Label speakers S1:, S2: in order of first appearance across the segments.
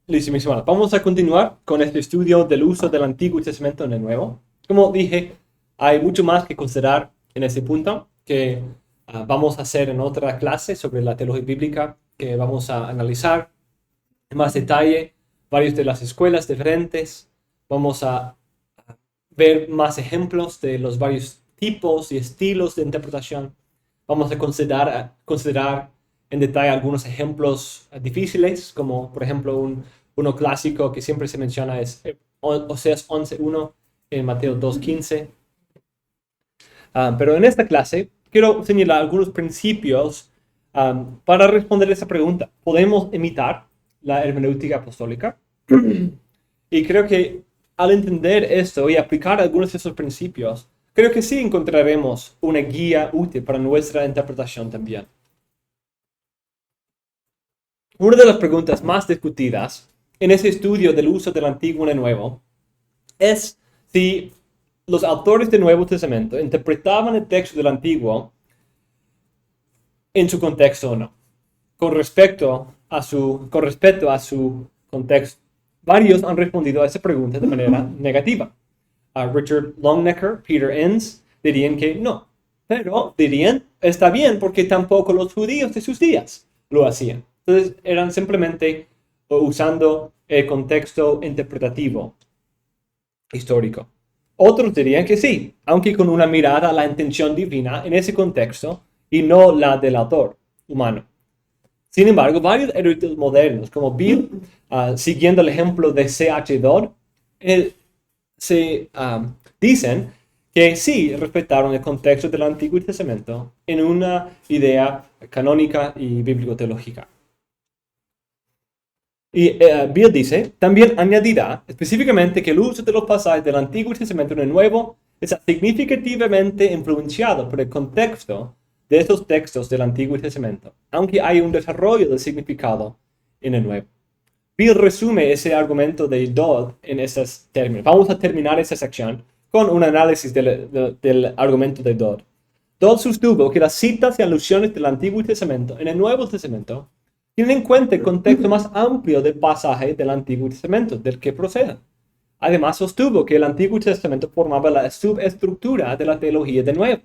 S1: Listo, mis hermanos. Vamos a continuar con este estudio del uso del Antiguo Testamento en el Nuevo. Como dije, hay mucho más que considerar en este punto que vamos a hacer en otra clase sobre la teología bíblica, que vamos a analizar en más detalle varias de las escuelas diferentes. Vamos a ver más ejemplos de los varios tipos y estilos de interpretación. Vamos a considerar en detalle algunos ejemplos difíciles, como por ejemplo uno clásico que siempre se menciona es Oseas 11:1 en Mateo 2:15. Pero en esta clase quiero señalar algunos principios para responder esa pregunta. ¿Podemos imitar la hermenéutica apostólica? Y creo que al entender esto y aplicar algunos de esos principios, creo que sí encontraremos una guía útil para nuestra interpretación también. Una de las preguntas más discutidas en ese estudio del uso del Antiguo y el Nuevo es si los autores del Nuevo Testamento interpretaban el texto del Antiguo en su contexto o no, con respecto a su contexto. Varios han respondido a esa pregunta de manera negativa. Richard Longnecker, Peter Enns dirían que no, pero dirían está bien porque tampoco los judíos de sus días lo hacían. Entonces eran simplemente usando el contexto interpretativo histórico. Otros dirían que sí, aunque con una mirada a la intención divina en ese contexto y no la del autor humano. Sin embargo, varios eruditos modernos, como Bill, siguiendo el ejemplo de C.H. Dodd, dicen que sí respetaron el contexto del Antiguo Testamento en una idea canónica y bíblico-teológica. Y Bill dice, también añadirá específicamente que el uso de los pasajes del Antiguo Testamento en el Nuevo está significativamente influenciado por el contexto de estos textos del Antiguo Testamento, aunque hay un desarrollo del significado en el Nuevo. Bill resume ese argumento de Dodd en esos términos. Vamos a terminar esa sección con un análisis del argumento de Dodd. Dodd sostuvo que las citas y alusiones del Antiguo Testamento en el Nuevo Testamento tienen en cuenta el contexto más amplio del pasaje del Antiguo Testamento, del que proceden. Además, sostuvo que el Antiguo Testamento formaba la subestructura de la teología del Nuevo,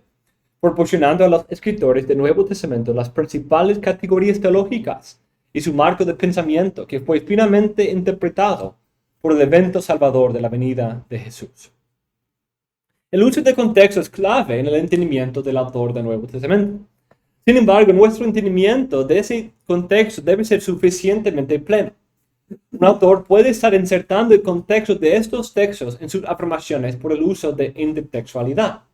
S1: proporcionando a los escritores del Nuevo Testamento las principales categorías teológicas y su marco de pensamiento que fue finalmente interpretado por el evento salvador de la venida de Jesús. El uso de contexto es clave en el entendimiento del autor del Nuevo Testamento. Sin embargo, nuestro entendimiento de ese contexto debe ser suficientemente pleno. Un autor puede estar insertando el contexto de estos textos en sus afirmaciones por el uso de intertextualidad.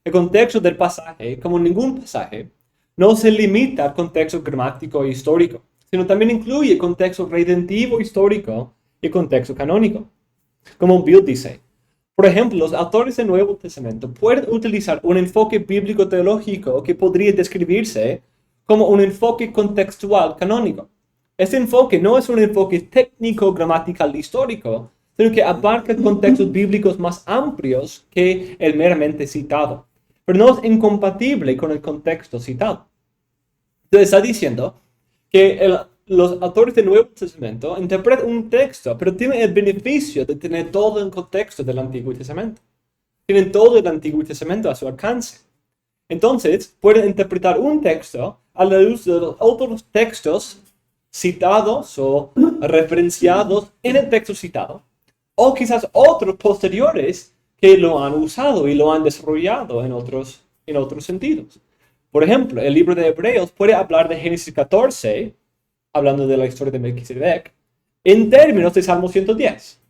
S1: El contexto del pasaje, como ningún pasaje, no se limita al contexto gramático e histórico, sino también incluye el contexto redentivo histórico y el contexto canónico. Como Bill dice, por ejemplo, los autores del Nuevo Testamento pueden utilizar un enfoque bíblico-teológico que podría describirse como un enfoque contextual canónico. Este enfoque no es un enfoque técnico-gramatical histórico, sino que abarca contextos bíblicos más amplios que el meramente citado, pero no es incompatible con el contexto citado. Entonces está diciendo que los autores del Nuevo Testamento interpretan un texto, pero tienen el beneficio de tener todo el contexto del Antiguo Testamento. Tienen todo el Antiguo Testamento a su alcance. Entonces, pueden interpretar un texto a la luz de los otros textos citados o referenciados en el texto citado, o quizás otros posteriores que lo han usado y lo han desarrollado en otros sentidos. Por ejemplo, el libro de Hebreos puede hablar de Génesis 14, hablando de la historia de Melquisedec, en términos de Salmo 110.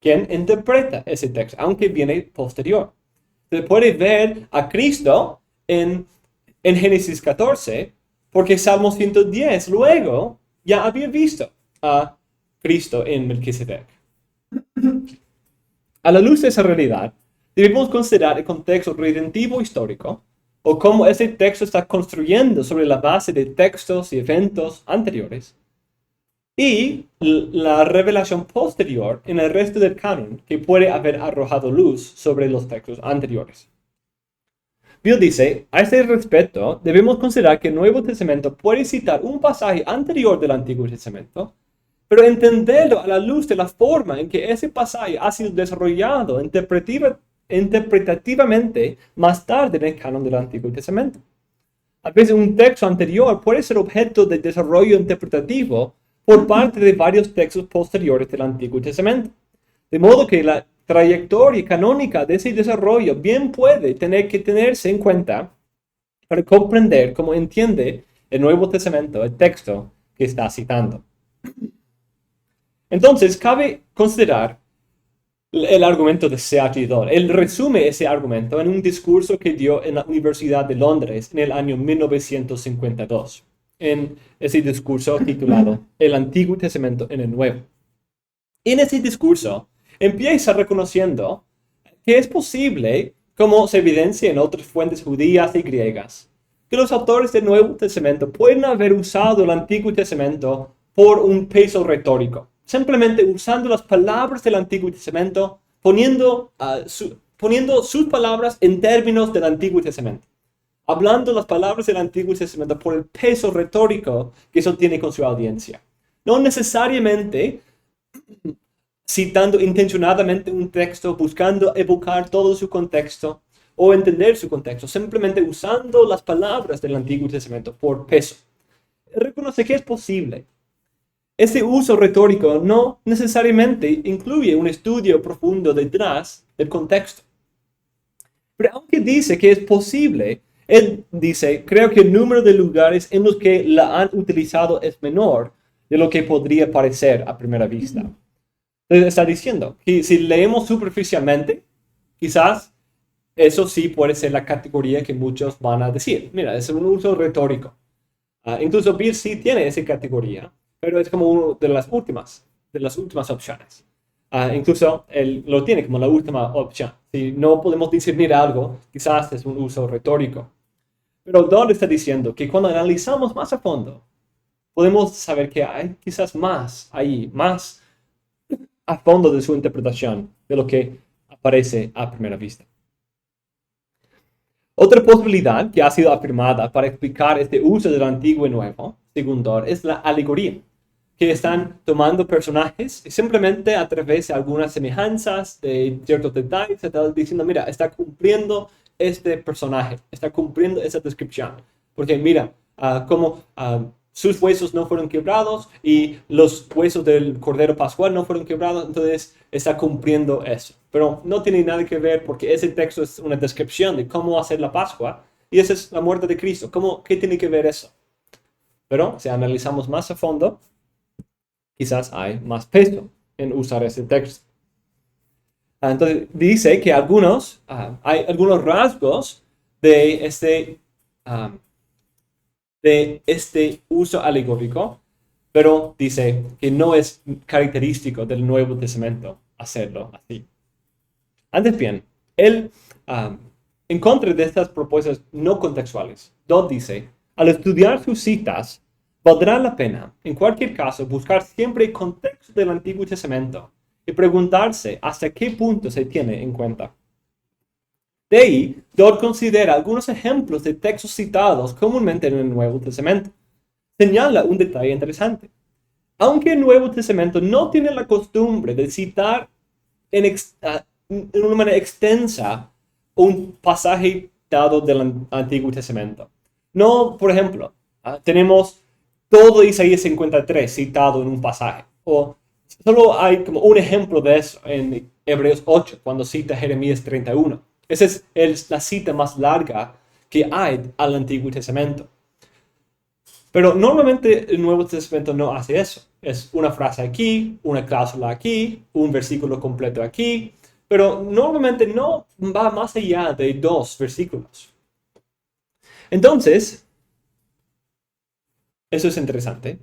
S1: ¿Quién interpreta ese texto? Aunque viene posterior. Se puede ver a Cristo en Génesis 14, porque Salmo 110 luego ya había visto a Cristo en Melquisedec. A la luz de esa realidad, debemos considerar el contexto redentivo histórico, o cómo ese texto está construyendo sobre la base de textos y eventos anteriores, y la revelación posterior en el resto del canon que puede haber arrojado luz sobre los textos anteriores. Bill dice, a este respecto, debemos considerar que el Nuevo Testamento puede citar un pasaje anterior del Antiguo Testamento, pero entenderlo a la luz de la forma en que ese pasaje ha sido desarrollado interpretativamente más tarde en el canon del Antiguo Testamento. A veces un texto anterior puede ser objeto de desarrollo interpretativo por parte de varios textos posteriores del Antiguo Testamento. De modo que la trayectoria canónica de ese desarrollo bien puede tener que tenerse en cuenta para comprender cómo entiende el Nuevo Testamento el texto que está citando. Entonces, cabe considerar el argumento de C.H. Dodd. Él resume ese argumento en un discurso que dio en la Universidad de Londres en el año 1952, en ese discurso titulado El Antiguo Testamento en el Nuevo. En ese discurso, empieza reconociendo que es posible, como se evidencia en otras fuentes judías y griegas, que los autores del Nuevo Testamento pueden haber usado el Antiguo Testamento por un peso retórico, simplemente usando las palabras del Antiguo Testamento, poniendo sus palabras en términos del Antiguo Testamento, hablando las palabras del Antiguo Testamento por el peso retórico que eso tiene con su audiencia. No necesariamente citando intencionadamente un texto, buscando evocar todo su contexto o entender su contexto, simplemente usando las palabras del Antiguo Testamento por peso. Reconoce que es posible. Este uso retórico no necesariamente incluye un estudio profundo detrás del contexto. Pero aunque dice que es posible, él dice, creo que el número de lugares en los que la han utilizado es menor de lo que podría parecer a primera vista. Entonces está diciendo que si leemos superficialmente, quizás eso sí puede ser la categoría que muchos van a decir. Mira, es un uso retórico. Incluso Bill sí tiene esa categoría, pero es como una de las últimas opciones. Incluso él lo tiene como la última opción. Si no podemos discernir algo, quizás es un uso retórico. Pero Dodd está diciendo que cuando analizamos más a fondo, podemos saber que hay quizás más ahí, más a fondo de su interpretación de lo que aparece a primera vista. Otra posibilidad que ha sido afirmada para explicar este uso del Antiguo y Nuevo, según Dodd, es la alegoría, que están tomando personajes y simplemente a través de algunas semejanzas, de ciertos detalles, están diciendo, mira, está cumpliendo este personaje, está cumpliendo esa descripción. Porque mira, cómo sus huesos no fueron quebrados y los huesos del Cordero Pascual no fueron quebrados, entonces está cumpliendo eso. Pero no tiene nada que ver porque ese texto es una descripción de cómo hacer la Pascua y esa es la muerte de Cristo. ¿Qué tiene que ver eso? Pero si analizamos más a fondo, quizás hay más peso en usar ese texto. Entonces dice que hay algunos rasgos de este uso alegórico, pero dice que no es característico del Nuevo Testamento hacerlo así. Antes bien, él, en contra de estas propuestas no contextuales, Dodd dice, al estudiar sus citas, valdrá la pena, en cualquier caso, buscar siempre el contexto del Antiguo Testamento y preguntarse hasta qué punto se tiene en cuenta. De ahí, Dodd considera algunos ejemplos de textos citados comúnmente en el Nuevo Testamento. Señala un detalle interesante. Aunque el Nuevo Testamento no tiene la costumbre de citar en una manera extensa un pasaje dado del Antiguo Testamento. No, por ejemplo, tenemos todo Isaías 53 citado en un pasaje. O solo hay como un ejemplo de eso en Hebreos 8, cuando cita Jeremías 31. Esa es la cita más larga que hay al Antiguo Testamento. Pero normalmente el Nuevo Testamento no hace eso. Es una frase aquí, una cláusula aquí, un versículo completo aquí. Pero normalmente no va más allá de 2 versículos. Entonces, eso es interesante.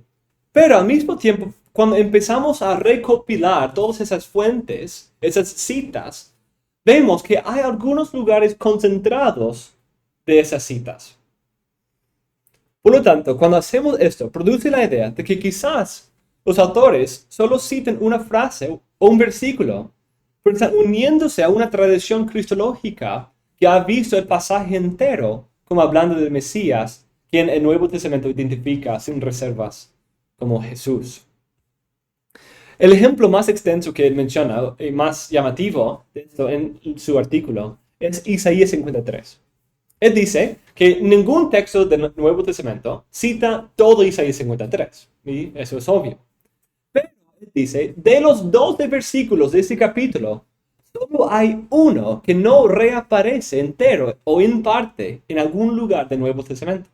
S1: Pero al mismo tiempo, cuando empezamos a recopilar todas esas fuentes, esas citas, vemos que hay algunos lugares concentrados de esas citas. Por lo tanto, cuando hacemos esto, produce la idea de que quizás los autores solo citen una frase o un versículo, pero están uniéndose a una tradición cristológica que ha visto el pasaje entero como hablando del Mesías, quien el Nuevo Testamento identifica sin reservas como Jesús. El ejemplo más extenso que él menciona y más llamativo de esto en su artículo es Isaías 53. Él dice que ningún texto del Nuevo Testamento cita todo Isaías 53, y eso es obvio. Pero él dice, de los 12 versículos de este capítulo, solo hay uno que no reaparece entero o en parte en algún lugar del Nuevo Testamento.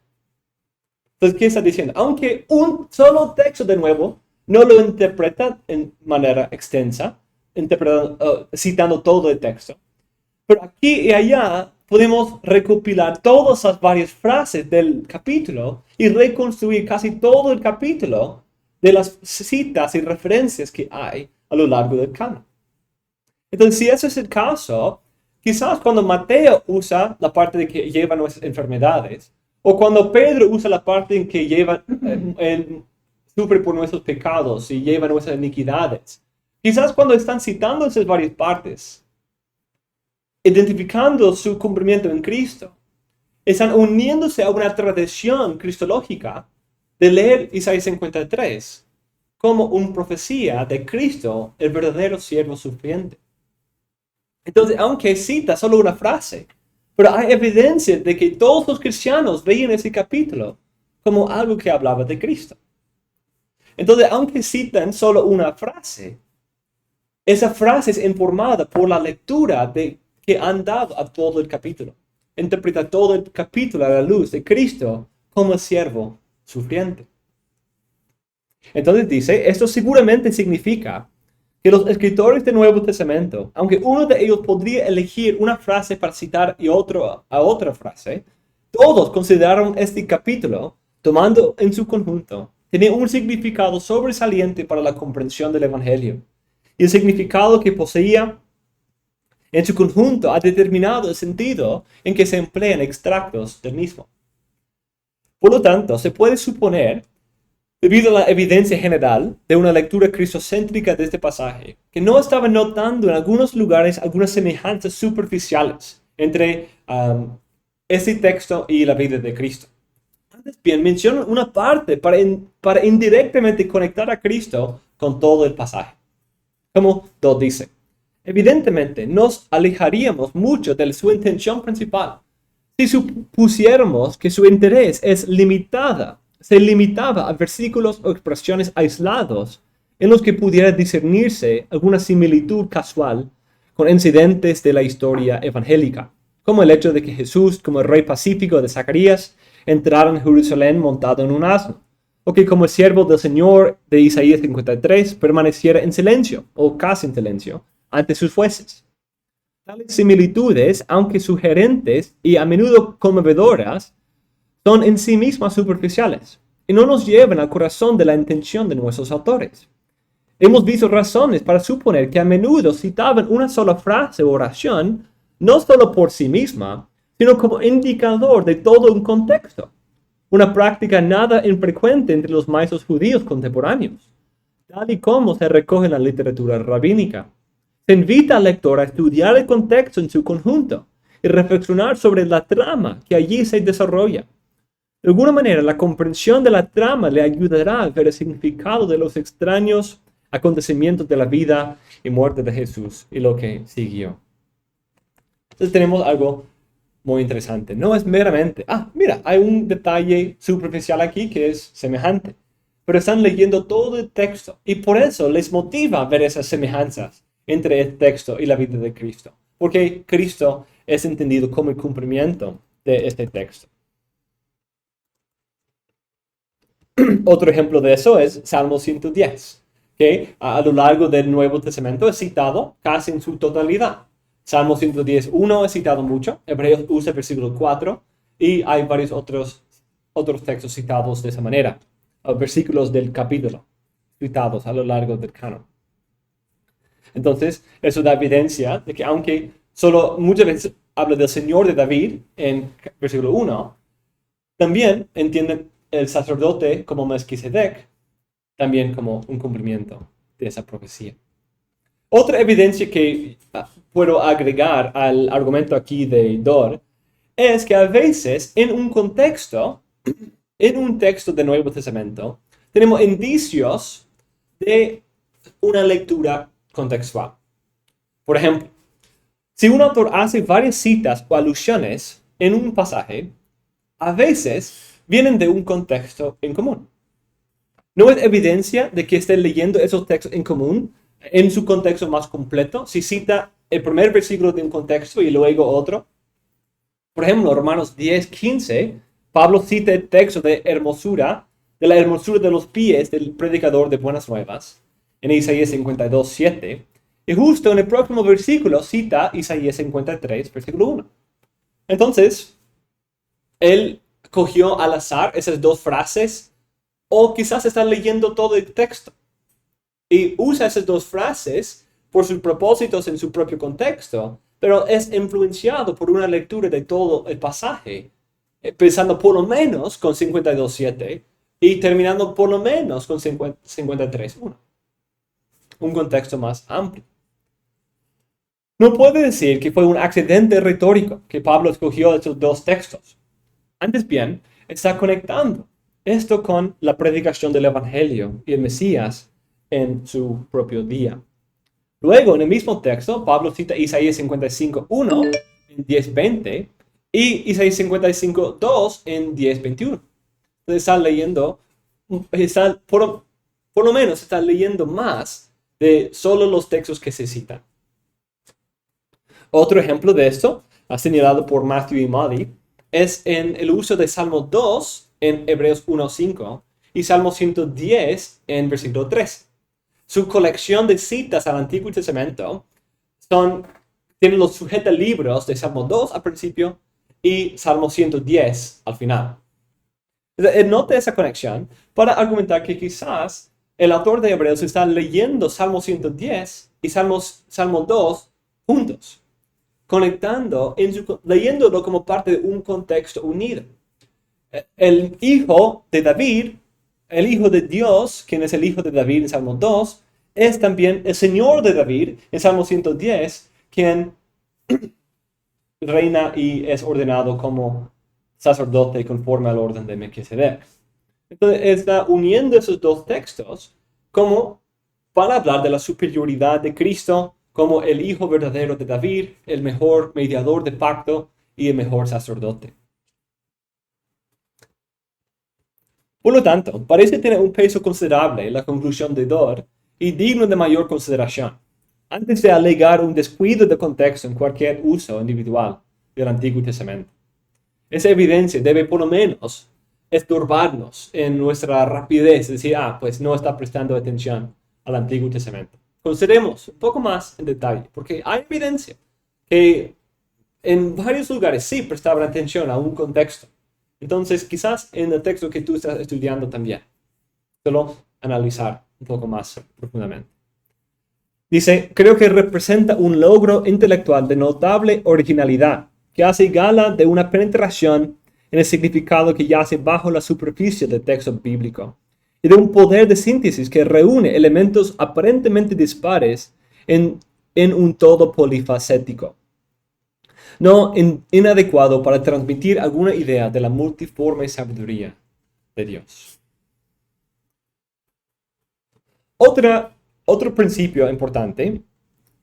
S1: Entonces, ¿qué está diciendo? Aunque un solo texto de nuevo no lo interpreta en manera extensa, citando todo el texto, pero aquí y allá podemos recopilar todas las varias frases del capítulo y reconstruir casi todo el capítulo de las citas y referencias que hay a lo largo del canon. Entonces, si ese es el caso, quizás cuando Mateo usa la parte de que lleva nuestras enfermedades, o cuando Pedro usa la parte en que lleva, sufre por nuestros pecados y lleva nuestras iniquidades, quizás cuando están citando esas varias partes, identificando su cumplimiento en Cristo, están uniéndose a una tradición cristológica de leer Isaías 53 como una profecía de Cristo, el verdadero siervo sufriente. Entonces, aunque cita solo una frase, pero hay evidencia de que todos los cristianos veían ese capítulo como algo que hablaba de Cristo. Entonces, aunque citan solo una frase, esa frase es informada por la lectura que han dado a todo el capítulo. Interpreta todo el capítulo a la luz de Cristo como siervo sufriente. Entonces dice, esto seguramente significa que los escritores del Nuevo Testamento, aunque uno de ellos podría elegir una frase para citar y otro a otra frase, todos consideraron este capítulo, tomando en su conjunto, tenía un significado sobresaliente para la comprensión del Evangelio. Y el significado que poseía en su conjunto ha determinado el sentido en que se emplean extractos del mismo. Por lo tanto, se puede suponer, debido a la evidencia general de una lectura cristocéntrica de este pasaje, que no estaba notando en algunos lugares algunas semejanzas superficiales entre este texto y la vida de Cristo. Antes bien, menciona una parte para indirectamente conectar a Cristo con todo el pasaje. Como Dodd dice, evidentemente nos alejaríamos mucho de su intención principal si supusiéramos que su interés se limitaba a versículos o expresiones aislados en los que pudiera discernirse alguna similitud casual con incidentes de la historia evangélica, como el hecho de que Jesús, como el rey pacífico de Zacarías, entrara en Jerusalén montado en un asno, o que como el siervo del Señor de Isaías 53 permaneciera en silencio, o casi en silencio, ante sus jueces. Tales similitudes, aunque sugerentes y a menudo conmovedoras, son en sí mismas superficiales y no nos llevan al corazón de la intención de nuestros autores. Hemos visto razones para suponer que a menudo citaban una sola frase o oración, no solo por sí misma, sino como indicador de todo un contexto, una práctica nada infrecuente entre los maestros judíos contemporáneos, tal y como se recoge en la literatura rabínica. Se invita al lector a estudiar el contexto en su conjunto y reflexionar sobre la trama que allí se desarrolla. De alguna manera, la comprensión de la trama le ayudará a ver el significado de los extraños acontecimientos de la vida y muerte de Jesús y lo que siguió. Entonces tenemos algo muy interesante. No es meramente, mira, hay un detalle superficial aquí que es semejante. Pero están leyendo todo el texto y por eso les motiva ver esas semejanzas entre el texto y la vida de Cristo. Porque Cristo es entendido como el cumplimiento de este texto. Otro ejemplo de eso es Salmo 110, que a lo largo del Nuevo Testamento es citado casi en su totalidad. Salmo 110.1 es citado mucho, Hebreos usa el versículo 4, y hay varios otros textos citados de esa manera, versículos del capítulo citados a lo largo del canon. Entonces, eso da evidencia de que aunque solo muchas veces habla del Señor de David en versículo 1, también entienden el sacerdote como Melquisedec, también como un cumplimiento de esa profecía. Otra evidencia que puedo agregar al argumento aquí de Dor es que a veces en un texto del Nuevo Testamento, tenemos indicios de una lectura contextual. Por ejemplo, si un autor hace varias citas o alusiones en un pasaje, a veces vienen de un contexto en común. No es evidencia de que esté leyendo esos textos en común en su contexto más completo, si cita el primer versículo de un contexto y luego otro. Por ejemplo, Romanos 10:15, Pablo cita el texto de la hermosura de los pies del predicador de buenas nuevas, en Isaías 52:7, y justo en el próximo versículo cita Isaías 53, versículo 1. Entonces, él cogió al azar esas dos frases, o quizás está leyendo todo el texto y usa esas dos frases por sus propósitos en su propio contexto, pero es influenciado por una lectura de todo el pasaje, pensando por lo menos con 52:7 y terminando por lo menos con 53:1. Un contexto más amplio. No puede decir que fue un accidente retórico que Pablo escogió estos dos textos. Antes bien, está conectando esto con la predicación del Evangelio y el Mesías en su propio día. Luego, en el mismo texto, Pablo cita Isaías 55:1 en 10:20 y Isaías 55:2 en 10:21. Entonces está leyendo, por lo menos está leyendo más de solo los textos que se citan. Otro ejemplo de esto, señalado por Matthew y Muddy, es en el uso de Salmo 2 en Hebreos 1:5 y Salmo 110 en versículo 3. Su colección de citas al Antiguo Testamento tienen los sujetalibros de Salmo 2 al principio y Salmo 110 al final. Note esa conexión para argumentar que quizás el autor de Hebreos está leyendo Salmo 110 y Salmo 2 juntos, conectando, leyéndolo como parte de un contexto unido. El hijo de David, el hijo de Dios, quien es el hijo de David en Salmo 2, es también el Señor de David en Salmo 110, quien reina y es ordenado como sacerdote conforme al orden de Melquisedec. Entonces está uniendo esos dos textos como para hablar de la superioridad de Cristo como el hijo verdadero de David, el mejor mediador de pacto y el mejor sacerdote. Por lo tanto, parece tener un peso considerable la conclusión de Dor y digno de mayor consideración, antes de alegar un descuido de contexto en cualquier uso individual del Antiguo Testamento. Esa evidencia debe por lo menos estorbarnos en nuestra rapidez, decir, pues no está prestando atención al Antiguo Testamento. Consideremos un poco más en detalle, porque hay evidencia que en varios lugares sí prestaban atención a un contexto. Entonces, quizás en el texto que tú estás estudiando también. Solo analizar un poco más profundamente. Dice, creo que representa un logro intelectual de notable originalidad, que hace gala de una penetración en el significado que yace bajo la superficie del texto bíblico, y de un poder de síntesis que reúne elementos aparentemente dispares en un todo polifacético, no inadecuado para transmitir alguna idea de la multiforme sabiduría de Dios. Otro principio importante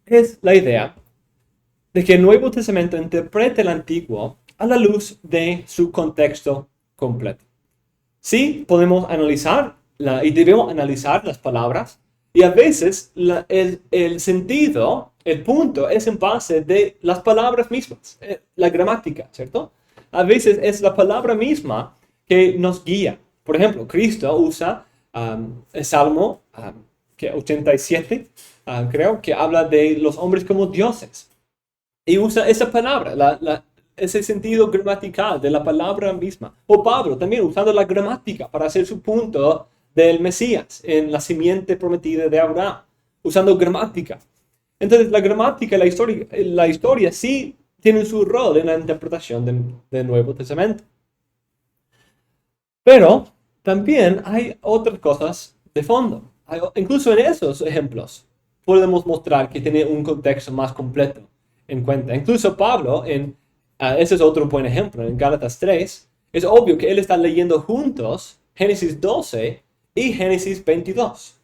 S1: es la idea de que el Nuevo Testamento interpreta el Antiguo a la luz de su contexto completo. Sí, podemos analizar y debemos analizar las palabras, y a veces el sentido, el punto, es en base de las palabras mismas, la gramática, ¿cierto? A veces es la palabra misma que nos guía. Por ejemplo, Cristo usa el Salmo 87, creo, que habla de los hombres como dioses. Y usa esa palabra, ese sentido gramatical de la palabra misma. O Pablo también usando la gramática para hacer su punto del Mesías en la simiente prometida de Abraham, usando gramática. Entonces la gramática y la historia sí tienen su rol en la interpretación del Nuevo Testamento. Pero también hay otras cosas de fondo. Incluso en esos ejemplos, podemos mostrar que tiene un contexto más completo en cuenta. Incluso Pablo, ese es otro buen ejemplo, en Gálatas 3, es obvio que él está leyendo juntos Génesis 12 y Génesis 22.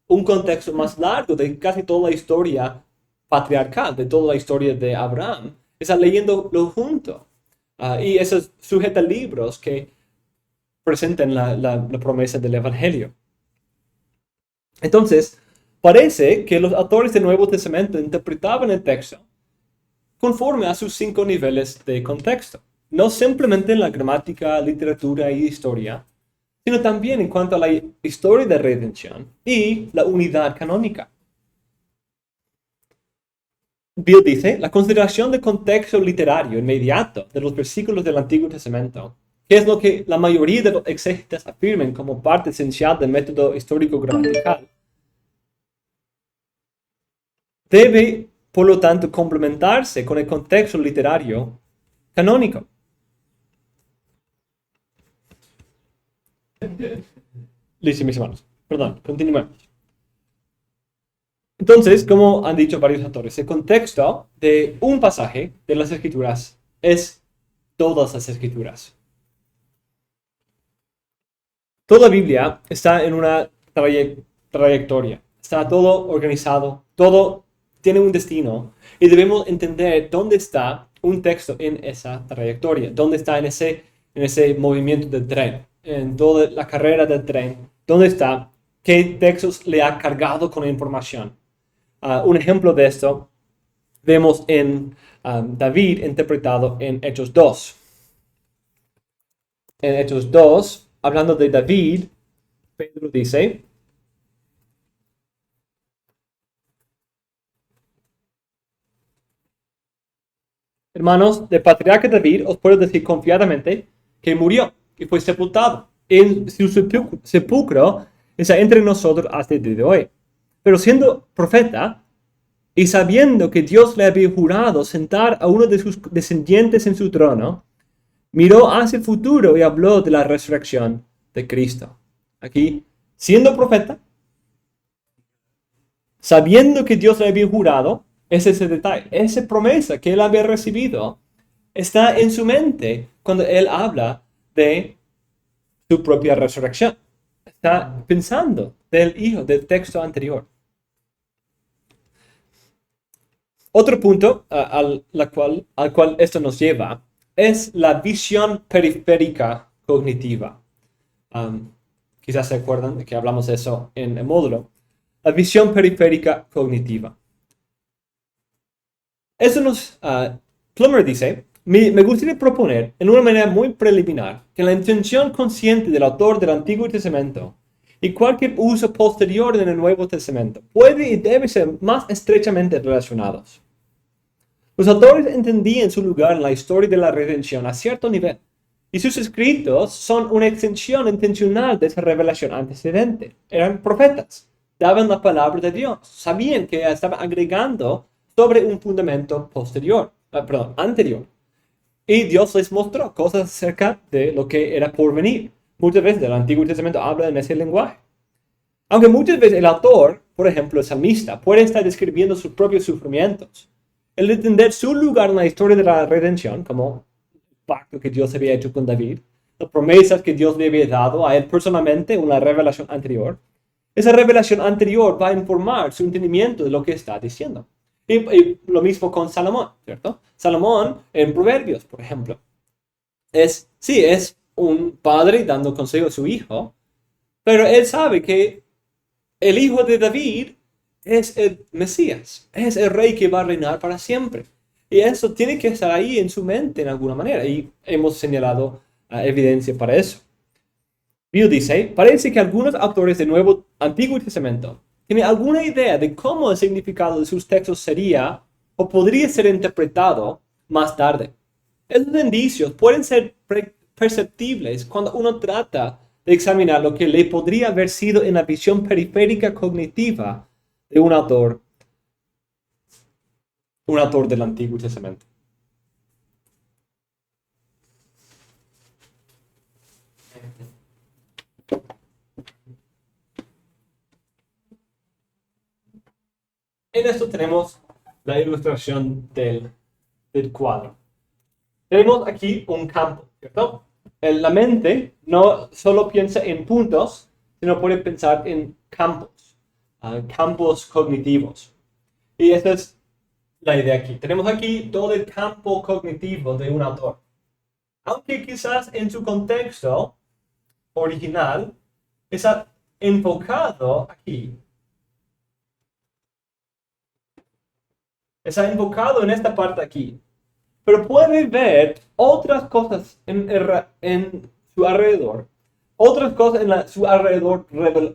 S1: Un contexto más largo de casi toda la historia patriarcal, de toda la historia de Abraham. Está leyéndolo junto. Y eso sujeta libros que presentan la promesa del Evangelio. Entonces, parece que los autores del Nuevo Testamento interpretaban el texto conforme a sus 5 niveles de contexto. No simplemente en la gramática, literatura y historia, sino también en cuanto a la historia de redención y la unidad canónica. Bill dice, la consideración del contexto literario inmediato de los versículos del Antiguo Testamento, que es lo que la mayoría de los exégetas afirman como parte esencial del método histórico-gramatical, debe, por lo tanto, complementarse con el contexto literario canónico. Listo, mis hermanos. Perdón, continuemos. Entonces, como han dicho varios autores, el contexto de un pasaje de las Escrituras es todas las Escrituras. Toda Biblia está en una trayectoria, está todo organizado, todo tiene un destino y debemos entender dónde está un texto en esa trayectoria, dónde está en ese movimiento del tren, en toda la carrera del tren, dónde está, qué textos le ha cargado con información. Un ejemplo de esto vemos en David interpretado en Hechos 2. En Hechos 2, hablando de David, Pedro dice, hermanos, del patriarca David os puedo decir confiadamente que murió y fue sepultado. En su sepulcro está entre nosotros hasta el día de hoy. Pero siendo profeta y sabiendo que Dios le había jurado sentar a uno de sus descendientes en su trono, miró hacia el futuro y habló de la resurrección de Cristo. Aquí, siendo profeta, sabiendo que Dios le había jurado, es ese detalle, esa promesa que él había recibido, está en su mente cuando él habla de su propia resurrección. Está pensando del Hijo, del texto anterior. Otro punto al cual esto nos lleva es la visión periférica cognitiva. Quizás se acuerdan de que hablamos de eso en el módulo. La visión periférica cognitiva. Eso Plummer dice, me gustaría proponer en una manera muy preliminar que la intención consciente del autor del Antiguo Testamento y cualquier uso posterior en el Nuevo Testamento puede y debe ser más estrechamente relacionados. Los autores entendían su lugar en la historia de la redención a cierto nivel, y sus escritos son una extensión intencional de esa revelación antecedente. Eran profetas, daban la palabra de Dios, sabían que estaban agregando sobre un fundamento anterior. Y Dios les mostró cosas acerca de lo que era por venir. Muchas veces el Antiguo Testamento habla en ese lenguaje. Aunque muchas veces el autor, por ejemplo el salmista, puede estar describiendo sus propios sufrimientos. El entender su lugar en la historia de la redención, como el pacto que Dios había hecho con David, las promesas que Dios le había dado a él personalmente, una revelación anterior, esa revelación anterior va a informar su entendimiento de lo que está diciendo. Y lo mismo con Salomón, ¿cierto? Salomón en Proverbios, por ejemplo, es un padre dando consejo a su hijo, pero él sabe que el hijo de David es el Mesías, es el rey que va a reinar para siempre. Y eso tiene que estar ahí en su mente en alguna manera, y hemos señalado evidencia para eso. Bill dice, parece que algunos autores del Antiguo Testamento tienen alguna idea de cómo el significado de sus textos sería o podría ser interpretado más tarde. Esos indicios pueden ser perceptibles cuando uno trata de examinar lo que le podría haber sido en la visión periférica cognitiva de un autor del Antiguo Testamento. En esto tenemos la ilustración del cuadro. Tenemos aquí un campo, ¿cierto? La mente no solo piensa en puntos, sino puede pensar en campos, campos cognitivos. Y esa es la idea aquí. Tenemos aquí todo el campo cognitivo de un autor. Aunque quizás en su contexto original está enfocado aquí. Está enfocado en esta parte aquí. Pero puede ver otras cosas en su alrededor. Otras cosas en su alrededor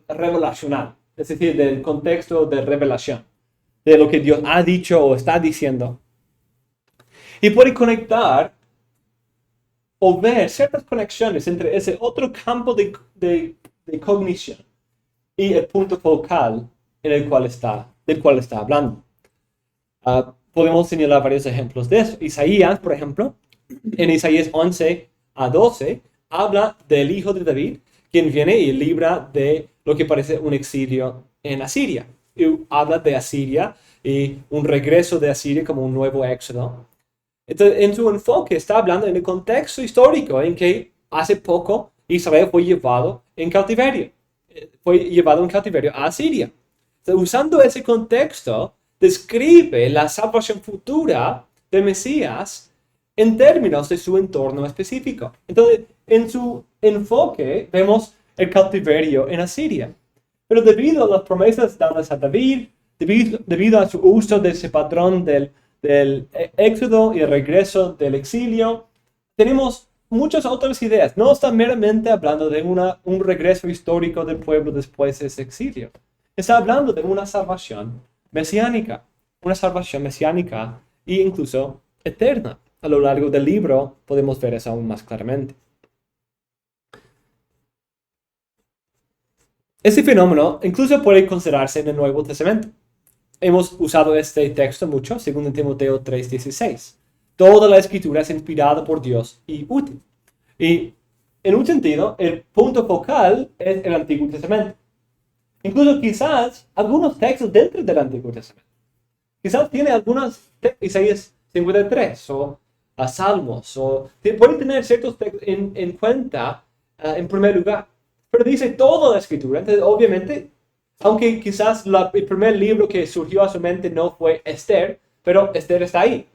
S1: revelacional. Es decir, del contexto de revelación. De lo que Dios ha dicho o está diciendo. Y puede conectar o ver ciertas conexiones entre ese otro campo de cognición y el punto focal del cual está hablando. Podemos señalar varios ejemplos de eso. Isaías, por ejemplo, en Isaías 11-12, habla del hijo de David, quien viene y libra de lo que parece un exilio en Asiria. Y habla de Asiria y un regreso de Asiria como un nuevo éxodo. Entonces, en su enfoque está hablando en el contexto histórico en que hace poco Israel fue llevado en cautiverio. A Asiria. Entonces, usando ese contexto, describe la salvación futura del Mesías en términos de su entorno específico. Entonces, en su enfoque vemos el cautiverio en Asiria. Pero debido a las promesas dadas a David, debido a su uso de ese patrón del éxodo y el regreso del exilio, tenemos muchas otras ideas. No está meramente hablando de un regreso histórico del pueblo después de ese exilio. Está hablando de una salvación mesiánica e incluso eterna. A lo largo del libro podemos ver eso aún más claramente. Este fenómeno incluso puede considerarse en el Nuevo Testamento. Hemos usado este texto mucho, según Timoteo 3:16. Toda la escritura es inspirada por Dios y útil. Y en un sentido, el punto focal es el Antiguo Testamento. Incluso quizás algunos textos dentro del Antiguo Testamento. Quizás tiene algunos Isaías 53 o Salmos, o puede tener ciertos textos en cuenta en primer lugar. Pero dice toda la escritura. Entonces, obviamente, aunque quizás el primer libro que surgió a su mente no fue Esther, pero Esther está ahí.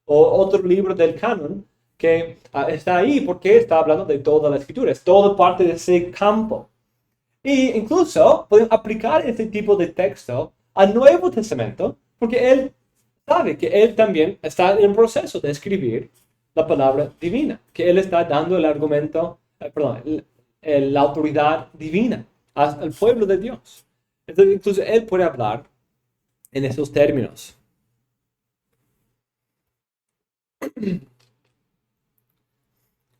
S1: O otro libro del canon que está ahí porque está hablando de toda la escritura. Es todo parte de ese campo. Y incluso pueden aplicar este tipo de texto al Nuevo Testamento porque él sabe que él también está en el proceso de escribir la palabra divina. Que él está dando el argumento, la autoridad divina al pueblo de Dios. Entonces, incluso él puede hablar en esos términos.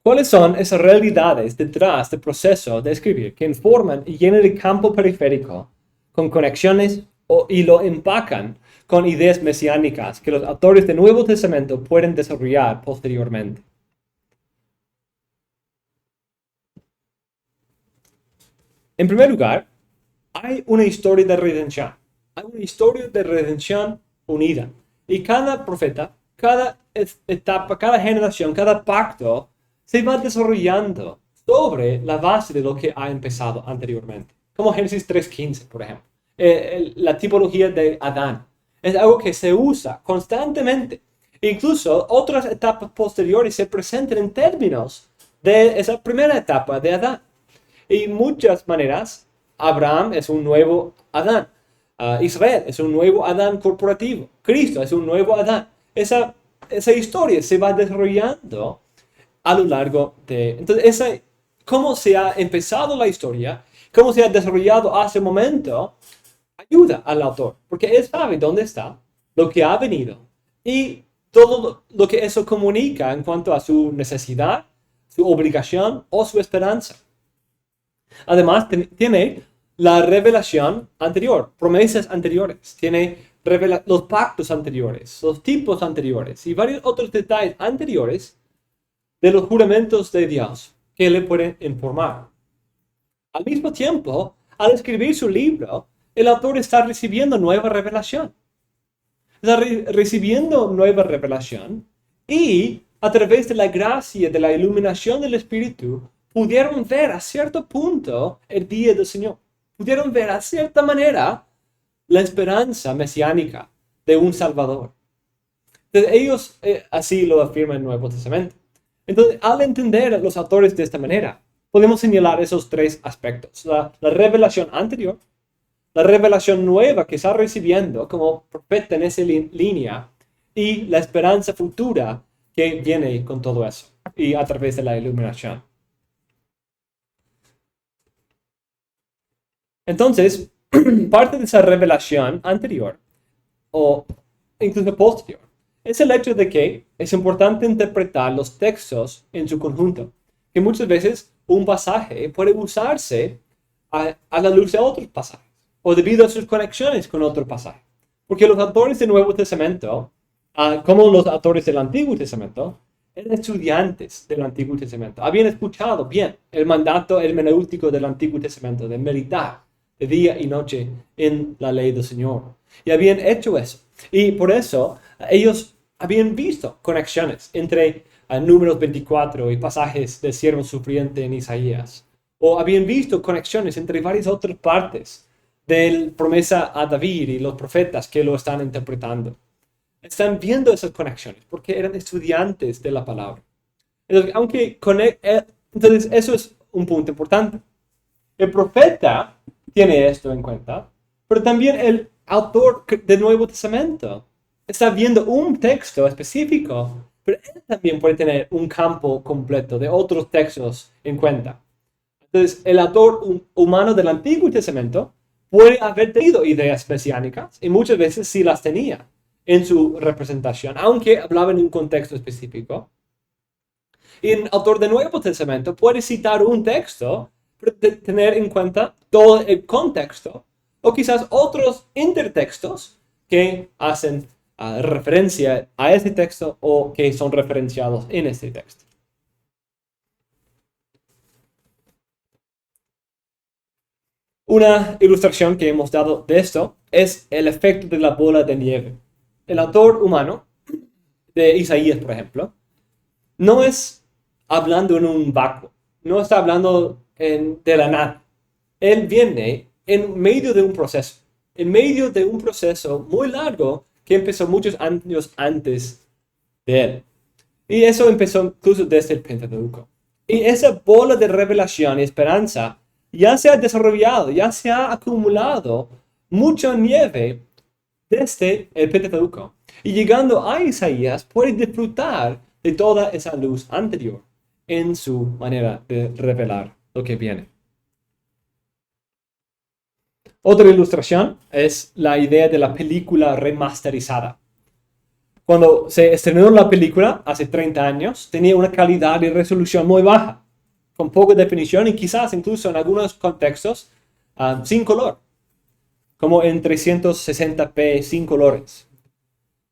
S1: ¿Cuáles son esas realidades detrás del proceso de escribir que informan y llenan el campo periférico con conexiones y lo empacan con ideas mesiánicas que los autores del Nuevo Testamento pueden desarrollar posteriormente? En primer lugar, hay una historia de redención. Hay una historia de redención unida. Y cada profeta, cada etapa, cada generación, cada pacto se va desarrollando sobre la base de lo que ha empezado anteriormente. Como Génesis 3:15, por ejemplo. La tipología de Adán. Es algo que se usa constantemente. Incluso otras etapas posteriores se presentan en términos de esa primera etapa de Adán. Y muchas maneras, Abraham es un nuevo Adán. Israel es un nuevo Adán corporativo. Cristo es un nuevo Adán. Esa historia se va desarrollando a lo largo de... Entonces, cómo se ha empezado la historia, cómo se ha desarrollado hasta el momento, ayuda al autor. Porque él sabe dónde está, lo que ha venido y todo lo que eso comunica en cuanto a su necesidad, su obligación o su esperanza. Además, tiene la revelación anterior, promesas anteriores, tiene los pactos anteriores, los tipos anteriores y varios otros detalles anteriores de los juramentos de Dios que le pueden informar. Al mismo tiempo, al escribir su libro, el autor está recibiendo nueva revelación. Está recibiendo nueva revelación y a través de la gracia, de la iluminación del Espíritu, pudieron ver a cierto punto el día del Señor. Pudieron ver a cierta manera la esperanza mesiánica de un Salvador. Entonces, ellos así lo afirman en el Nuevo Testamento. Entonces, al entender a los autores de esta manera, podemos señalar esos tres aspectos. La revelación anterior, la revelación nueva que está recibiendo como profeta en esa línea y la esperanza futura que viene con todo eso y a través de la iluminación. Entonces, parte de esa revelación anterior o incluso posterior es el hecho de que es importante interpretar los textos en su conjunto, que muchas veces un pasaje puede usarse a la luz de otros pasajes o debido a sus conexiones con otro pasaje. Porque los autores del Nuevo Testamento, como los autores del Antiguo Testamento, eran estudiantes del Antiguo Testamento. Habían escuchado bien el mandato hermenéutico del Antiguo Testamento de meditar de día y noche en la ley del Señor. Y habían hecho eso. Y por eso ellos habían visto conexiones entre Números 24 y pasajes del siervo sufriente en Isaías. O habían visto conexiones entre varias otras partes de la promesa a David y los profetas que lo están interpretando. Están viendo esas conexiones porque eran estudiantes de la palabra. Entonces, eso es un punto importante. El profeta tiene esto en cuenta, pero también el autor del Nuevo Testamento está viendo un texto específico, pero él también puede tener un campo completo de otros textos en cuenta. Entonces, el autor humano del Antiguo Testamento puede haber tenido ideas mesiánicas y muchas veces sí las tenía en su representación, aunque hablaba en un contexto específico. Y el autor del Nuevo Testamento puede citar un texto, pero tener en cuenta todo el contexto, o quizás otros intertextos que hacen referencia a ese texto o que son referenciados en este texto. Una ilustración que hemos dado de esto es el efecto de la bola de nieve. El autor humano de Isaías, por ejemplo, no es hablando en un vacuo, no está hablando de la nada. Él viene en medio de un proceso muy largo que empezó muchos años antes de él. Y eso empezó incluso desde el Pentateuco. Y esa bola de revelación y esperanza ya se ha desarrollado, ya se ha acumulado mucha nieve desde el Pentateuco. Y llegando a Isaías, puede disfrutar de toda esa luz anterior en su manera de revelar lo que viene. Otra ilustración es la idea de la película remasterizada. Cuando se estrenó la película hace 30 años, tenía una calidad y resolución muy baja, con poca definición y quizás incluso en algunos contextos sin color, como en 360p sin colores.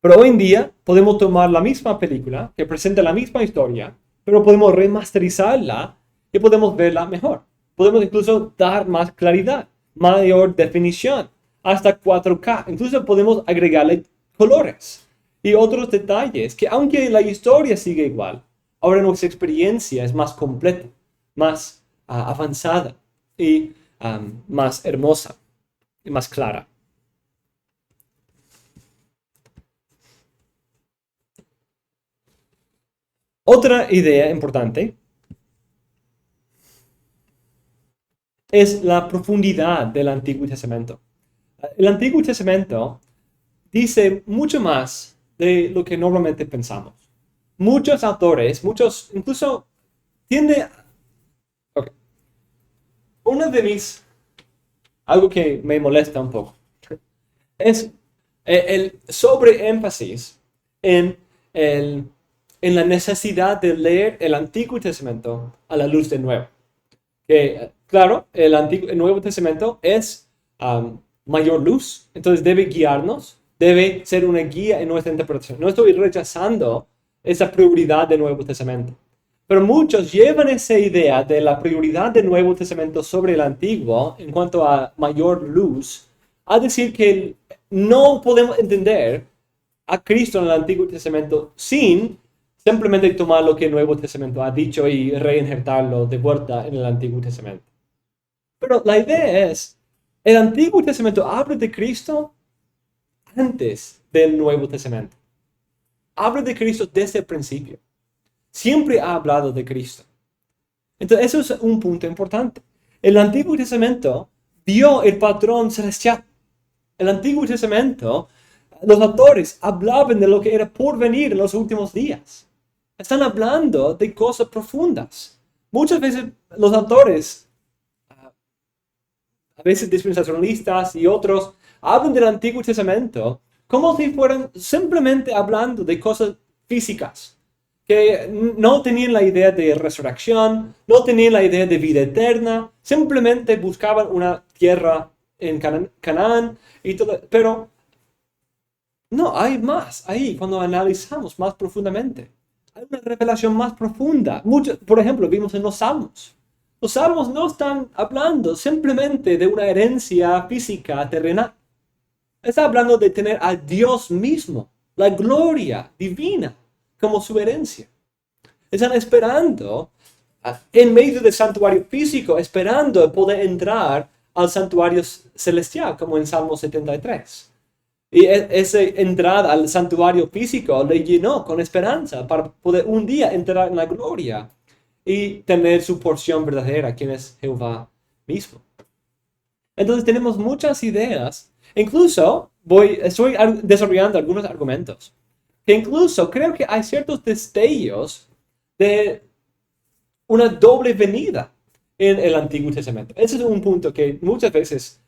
S1: Pero hoy en día podemos tomar la misma película que presenta la misma historia, pero podemos remasterizarla y podemos verla mejor. Podemos incluso dar más claridad, mayor definición, hasta 4K. Incluso podemos agregarle colores y otros detalles que aunque la historia sigue igual, ahora nuestra experiencia es más completa, más avanzada y más hermosa y más clara. Otra idea importante es la profundidad del Antiguo Testamento. El Antiguo Testamento dice mucho más de lo que normalmente pensamos. Muchos autores, incluso tiende... Okay. Algo que me molesta un poco, es el sobreénfasis en la necesidad de leer el Antiguo Testamento a la luz del Nuevo. Claro, el Nuevo Testamento es mayor luz, entonces debe guiarnos, debe ser una guía en nuestra interpretación. No estoy rechazando esa prioridad del Nuevo Testamento, pero muchos llevan esa idea de la prioridad del Nuevo Testamento sobre el Antiguo en cuanto a mayor luz, a decir que no podemos entender a Cristo en el Antiguo Testamento sin simplemente tomar lo que el Nuevo Testamento ha dicho y reinsertarlo de vuelta en el Antiguo Testamento. Pero la idea es, el Antiguo Testamento habla de Cristo antes del Nuevo Testamento. Habla de Cristo desde el principio. Siempre ha hablado de Cristo. Entonces, eso es un punto importante. El Antiguo Testamento vio el patrón celestial. El Antiguo Testamento, los autores hablaban de lo que era por venir en los últimos días. Están hablando de cosas profundas. Muchas veces los autores, a veces dispensacionalistas y otros, hablan del Antiguo Testamento como si fueran simplemente hablando de cosas físicas, que no tenían la idea de resurrección, no tenían la idea de vida eterna, simplemente buscaban una tierra en Canaán y todo, pero no, hay más ahí cuando analizamos más profundamente. Hay una revelación más profunda. Por ejemplo, vimos en los Salmos. Los Salmos no están hablando simplemente de una herencia física terrenal. Está hablando de tener a Dios mismo, la gloria divina, como su herencia. Están esperando, en medio del santuario físico, esperando poder entrar al santuario celestial, como en Salmo 73. Y esa entrada al santuario físico le llenó con esperanza para poder un día entrar en la gloria y tener su porción verdadera, quien es Jehová mismo. Entonces tenemos muchas ideas. Incluso estoy desarrollando algunos argumentos. Que incluso creo que hay ciertos destellos de una doble venida en el Antiguo Testamento. Ese es un punto que muchas veces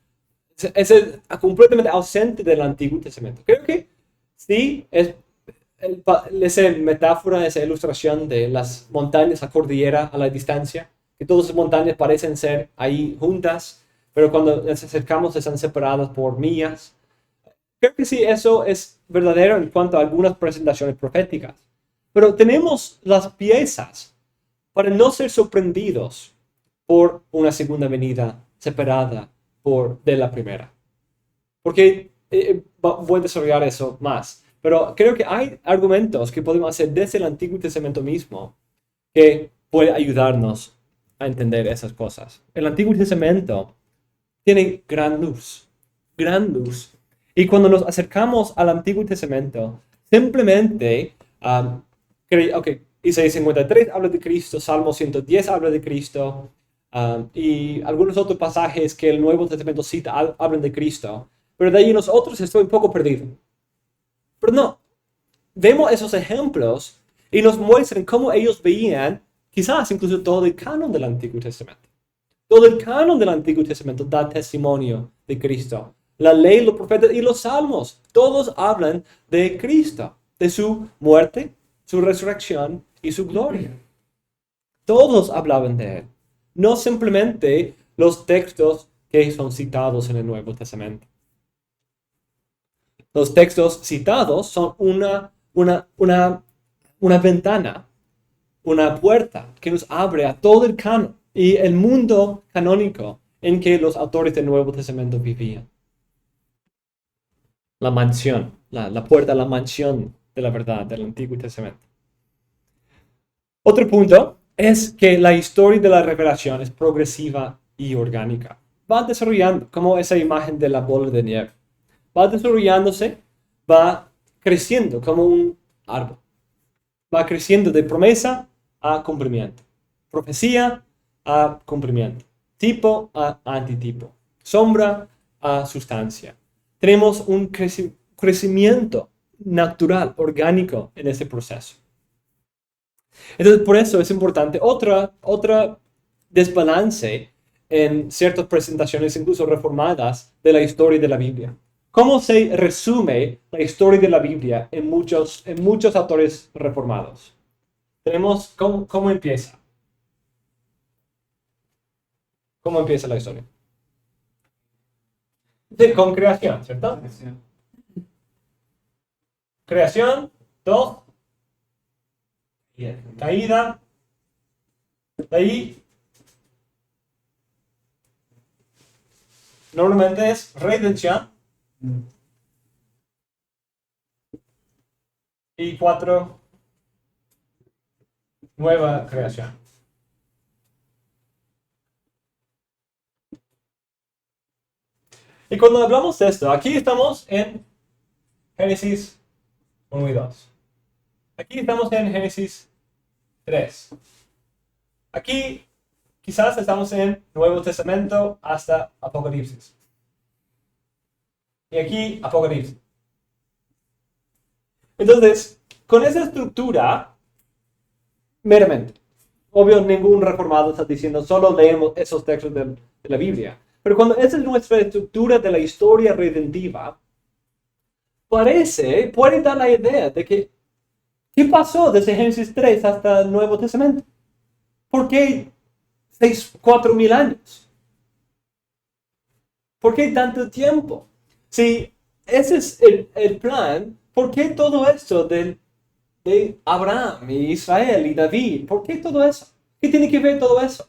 S1: es completamente ausente del Antiguo Testamento. Creo que sí, esa metáfora, esa ilustración de las montañas, la cordillera a la distancia, que todas las montañas parecen ser ahí juntas, pero cuando nos acercamos están separadas por millas. Creo que sí, eso es verdadero en cuanto a algunas presentaciones proféticas. Pero tenemos las piezas para no ser sorprendidos por una segunda venida separada de la primera. Porque voy a desarrollar eso más. Pero creo que hay argumentos que podemos hacer desde el Antiguo Testamento mismo que puede ayudarnos a entender esas cosas. El Antiguo Testamento tiene gran luz, gran luz. Y cuando nos acercamos al Antiguo Testamento, simplemente, Isaías 53 habla de Cristo, Salmo 110 habla de Cristo, y algunos otros pasajes que el Nuevo Testamento cita hablan de Cristo. Pero de ahí en los otros estoy un poco perdido. Pero no, vemos esos ejemplos y nos muestran cómo ellos veían quizás incluso todo el canon del Antiguo Testamento. Todo el canon del Antiguo Testamento da testimonio de Cristo. La ley, los profetas y los salmos, todos hablan de Cristo, de su muerte, su resurrección y su gloria. Todos hablaban de él, no simplemente los textos que son citados en el Nuevo Testamento. Los textos citados son una ventana, una puerta que nos abre a todo el canon y el mundo canónico en que los autores del Nuevo Testamento vivían. La mansión, la puerta a la mansión de la verdad del Antiguo Testamento. Otro punto es que la historia de la revelación es progresiva y orgánica. Va desarrollando como esa imagen de la bola de nieve. Va desarrollándose, va creciendo como un árbol. Va creciendo de promesa a cumplimiento. Profecía a cumplimiento. Tipo a antitipo. Sombra a sustancia. Tenemos un crecimiento natural, orgánico en ese proceso. Entonces, por eso es importante otra desbalance en ciertas presentaciones, incluso reformadas, de la historia de la Biblia. ¿Cómo se resume la historia de la Biblia en muchos autores reformados? Tenemos, ¿cómo empieza? ¿Cómo empieza la historia? Con creación, ¿cierto? Creación, 2, caída, de ahí normalmente es redención, y 4, nueva creación. Y cuando hablamos de esto, aquí estamos en Génesis 1 y 2. Aquí estamos en Génesis 3. Aquí quizás estamos en Nuevo Testamento hasta Apocalipsis. Y aquí Apocalipsis. Entonces, con esa estructura, meramente, obvio, ningún reformado está diciendo solo leemos esos textos de la Biblia. Pero cuando esa es nuestra estructura de la historia redentiva, puede dar la idea de que, ¿qué pasó desde Génesis 3 hasta el Nuevo Testamento? ¿Por qué 4.000 años? ¿Por qué tanto tiempo? Si ese es el plan, ¿por qué todo esto de Abraham y Israel y David? ¿Por qué todo eso? ¿Qué tiene que ver todo eso?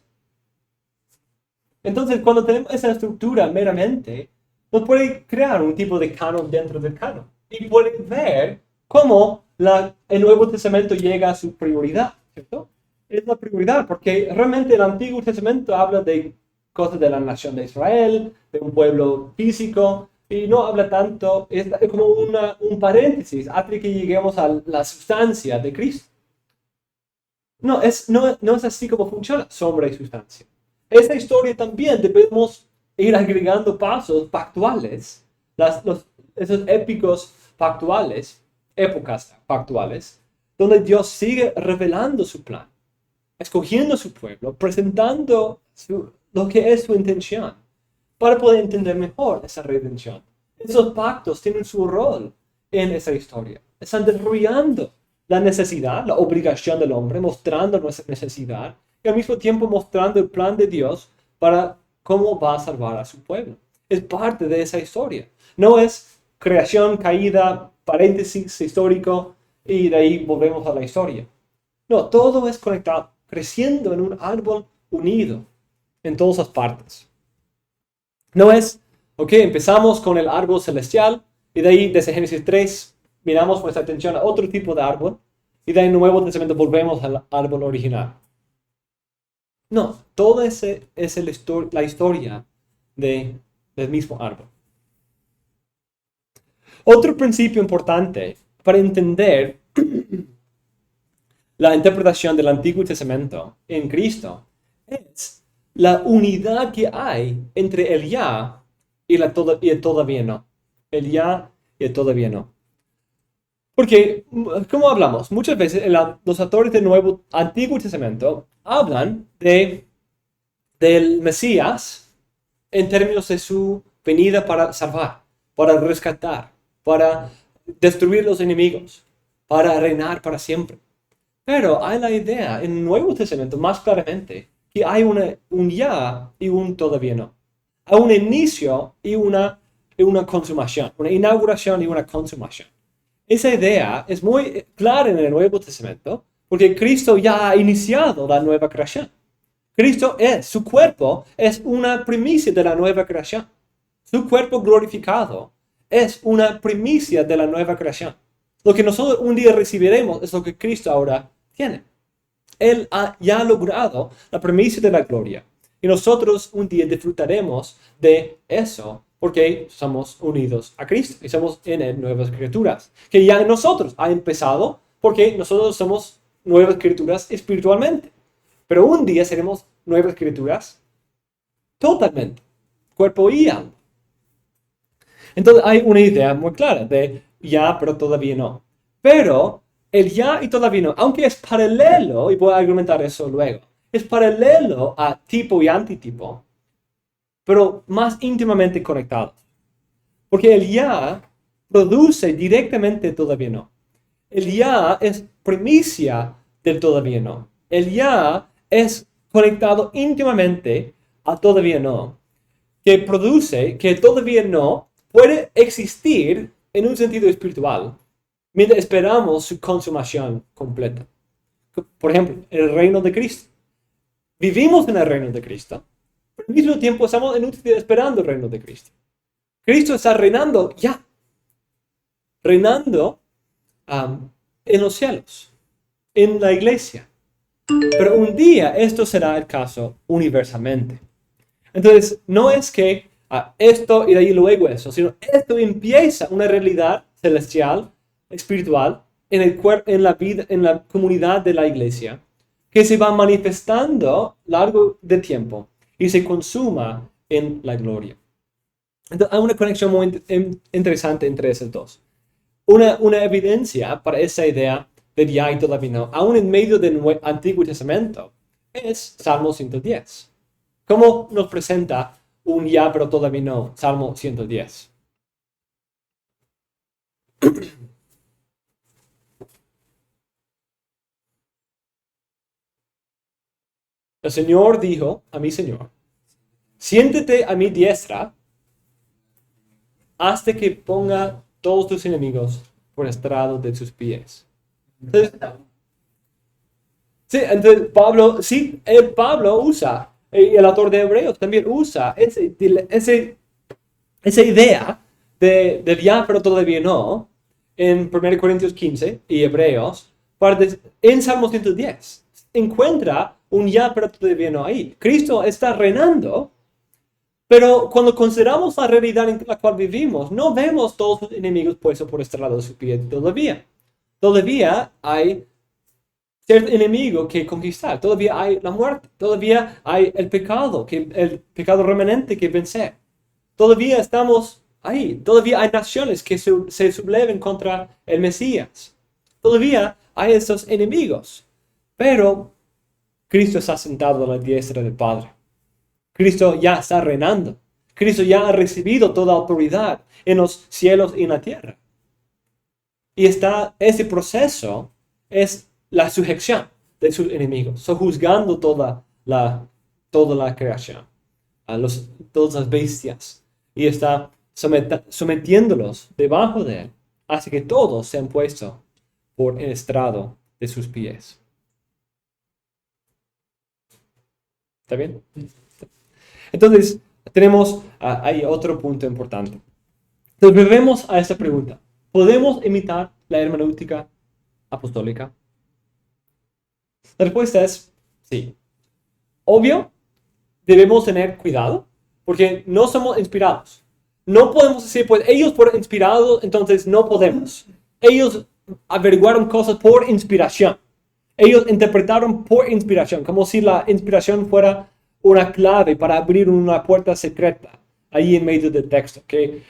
S1: Entonces, cuando tenemos esa estructura meramente, nos puede crear un tipo de canon dentro del canon. Y puede ver cómo el Nuevo Testamento llega a su prioridad, ¿cierto? Es la prioridad, porque realmente el Antiguo Testamento habla de cosas de la nación de Israel, de un pueblo físico, y no habla tanto, es como un paréntesis, hasta que lleguemos a la sustancia de Cristo. No es así como funciona sombra y sustancia. Esa historia también debemos ir agregando pasos pactuales, esos épicos pactuales, épocas pactuales, donde Dios sigue revelando su plan, escogiendo su pueblo, presentando lo que es su intención, para poder entender mejor esa redención. Esos pactos tienen su rol en esa historia. Están desarrollando la necesidad, la obligación del hombre, mostrando nuestra necesidad y al mismo tiempo mostrando el plan de Dios para cómo va a salvar a su pueblo. Es parte de esa historia. No es creación, caída, paréntesis histórico y de ahí volvemos a la historia. No, todo es conectado, creciendo en un árbol unido en todas las partes. No es, ok, empezamos con el árbol celestial y de ahí desde Génesis 3 miramos nuestra atención a otro tipo de árbol y de ahí en el Nuevo Testamento volvemos al árbol original. No, todo es la historia del mismo árbol. Otro principio importante para entender la interpretación del Antiguo Testamento en Cristo es la unidad que hay entre el ya y el todavía no. El ya y el todavía no. Porque, como hablamos, muchas veces los autores del Antiguo Testamento hablan del Mesías en términos de su venida para salvar, para rescatar, para destruir los enemigos, para reinar para siempre. Pero hay la idea en el Nuevo Testamento más claramente que hay un ya y un todavía no. Hay un inicio y una consumación, una inauguración y una consumación. Esa idea es muy clara en el Nuevo Testamento porque Cristo ya ha iniciado la nueva creación. Su cuerpo es una primicia de la nueva creación. Su cuerpo glorificado es una primicia de la nueva creación. Lo que nosotros un día recibiremos es lo que Cristo ahora tiene. Él ya ha logrado la primicia de la gloria. Y nosotros un día disfrutaremos de eso porque somos unidos a Cristo y somos en Él nuevas criaturas. Que ya en nosotros ha empezado porque nosotros somos nuevas criaturas espiritualmente. Pero un día seremos nuevas criaturas totalmente, cuerpo y alma. Entonces hay una idea muy clara de ya, pero todavía no. Pero el ya y todavía no, aunque es paralelo, y voy a argumentar eso luego, es paralelo a tipo y antitipo, pero más íntimamente conectados. Porque el ya produce directamente todavía no. El ya es primicia del todavía no. El ya es conectado íntimamente a todavía no, que produce que todavía no puede existir en un sentido espiritual mientras esperamos su consumación completa. Por ejemplo, el reino de Cristo. Vivimos en el reino de Cristo, pero al mismo tiempo estamos en un sentido esperando el reino de Cristo. Cristo está reinando ya. Reinando en los cielos, en la iglesia. Pero un día esto será el caso universalmente. Entonces, no es que esto y de ahí luego eso, sino esto empieza una realidad celestial, espiritual, en la vida, en la comunidad de la iglesia, que se va manifestando largo de tiempo y se consuma en la gloria. Entonces, hay una conexión muy interesante entre esos dos. Una evidencia para esa idea de ya y todavía no, aún en medio del Antiguo Testamento, es Salmo 110. ¿Cómo nos presenta un ya pero todavía no? Salmo 110. El Señor dijo a mi Señor, siéntete a mi diestra hasta que ponga todos tus enemigos por estrado de sus pies. Entonces Pablo usa, y el autor de Hebreos también usa esa idea del ya pero todavía no, en 1 Corintios 15 y Hebreos, en Salmo 110. Encuentra un ya pero todavía no ahí. Cristo está reinando, pero cuando consideramos la realidad en la cual vivimos, no vemos todos los enemigos puestos por este lado de su pie todavía. Todavía hay cierto enemigo que conquistar, todavía hay la muerte, todavía hay el pecado remanente que vencer. Todavía estamos ahí, todavía hay naciones que se subleven contra el Mesías. Todavía hay esos enemigos, pero Cristo está sentado a la diestra del Padre. Cristo ya está reinando. Cristo ya ha recibido toda autoridad en los cielos y en la tierra. Y ese proceso es la sujeción de sus enemigos, sojuzgando toda la creación, todas las bestias, y está sometiéndolos debajo de él, hasta que todos sean puestos por el estrado de sus pies. ¿Está bien? Entonces, hay otro punto importante. Entonces, volvemos a esta pregunta. ¿Podemos imitar la hermenéutica apostólica? La respuesta es sí. Obvio, debemos tener cuidado, porque no somos inspirados. No podemos decir, pues ellos fueron inspirados, entonces no podemos. Ellos averiguaron cosas por inspiración. Ellos interpretaron por inspiración, como si la inspiración fuera una clave para abrir una puerta secreta ahí en medio del texto, que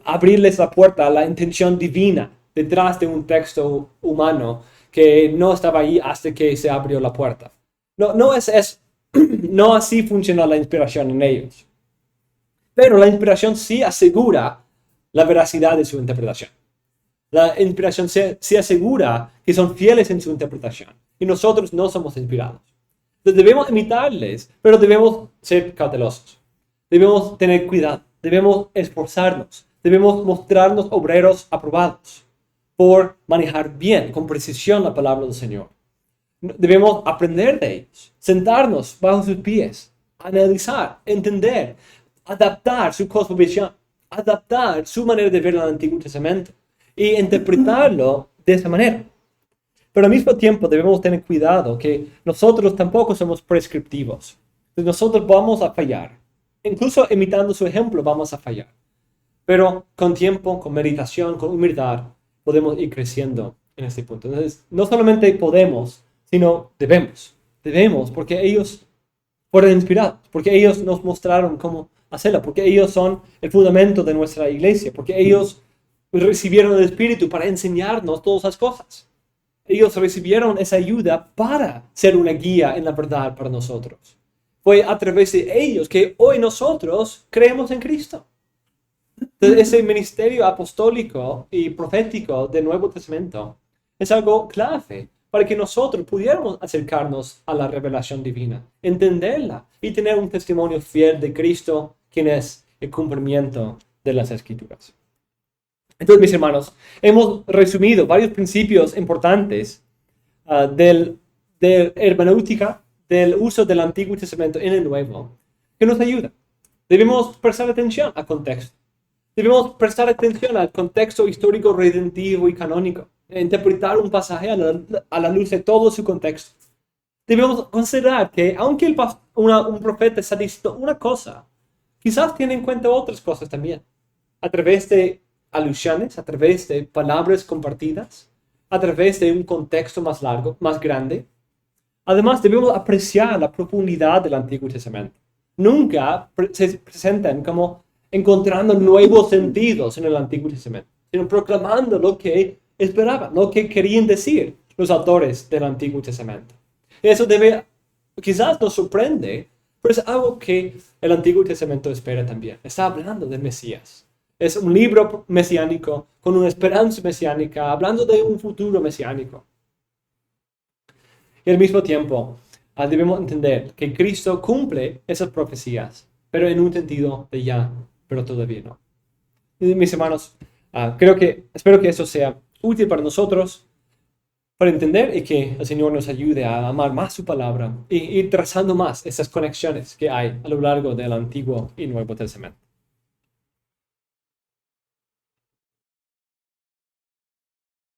S1: abrirles la puerta a la intención divina detrás de un texto humano que no estaba ahí hasta que se abrió la puerta. No es eso. No así funciona la inspiración en ellos. Pero la inspiración sí asegura la veracidad de su interpretación. La inspiración sí asegura que son fieles en su interpretación. Y nosotros no somos inspirados. Entonces debemos imitarles, pero debemos ser cautelosos. Debemos tener cuidado. Debemos esforzarnos. Debemos mostrarnos obreros aprobados por manejar bien, con precisión, la palabra del Señor. Debemos aprender de ellos, sentarnos bajo sus pies, analizar, entender, adaptar su cosmovisión, adaptar su manera de ver el Antiguo Testamento y interpretarlo de esa manera. Pero al mismo tiempo debemos tener cuidado que nosotros tampoco somos prescriptivos. Nosotros vamos a fallar. Incluso imitando su ejemplo vamos a fallar. Pero con tiempo, con meditación, con humildad, podemos ir creciendo en este punto. Entonces, no solamente podemos, sino debemos. Debemos, porque ellos fueron inspirados, porque ellos nos mostraron cómo hacerlo, porque ellos son el fundamento de nuestra iglesia, porque ellos recibieron el Espíritu para enseñarnos todas las cosas. Ellos recibieron esa ayuda para ser una guía en la verdad para nosotros. Fue a través de ellos que hoy nosotros creemos en Cristo. Entonces, ese ministerio apostólico y profético del Nuevo Testamento es algo clave para que nosotros pudiéramos acercarnos a la revelación divina, entenderla y tener un testimonio fiel de Cristo, quien es el cumplimiento de las Escrituras. Entonces, mis hermanos, hemos resumido varios principios importantes de hermenéutica, del uso del Antiguo Testamento en el Nuevo, que nos ayuda. Debemos prestar atención al contexto. Debemos prestar atención al contexto histórico, redentivo y canónico. interpretar un pasaje a la luz de todo su contexto. Debemos considerar que aunque un profeta está diciendo una cosa, quizás tiene en cuenta otras cosas también, a través de alusiones, a través de palabras compartidas, a través de un contexto más largo, más grande. Además, debemos apreciar la profundidad del Antiguo Testamento. Nunca se presentan como encontrando nuevos sentidos en el Antiguo Testamento, sino proclamando lo que esperaban, lo que querían decir los autores del Antiguo Testamento. Eso quizás nos sorprende, pero es algo que el Antiguo Testamento espera también. Está hablando del Mesías. Es un libro mesiánico con una esperanza mesiánica, hablando de un futuro mesiánico. Y al mismo tiempo, debemos entender que Cristo cumple esas profecías, pero en un sentido de ya, pero todavía no. Y mis hermanos, espero que eso sea útil para nosotros, para entender y que el Señor nos ayude a amar más su palabra y ir trazando más esas conexiones que hay a lo largo del Antiguo y Nuevo Testamento.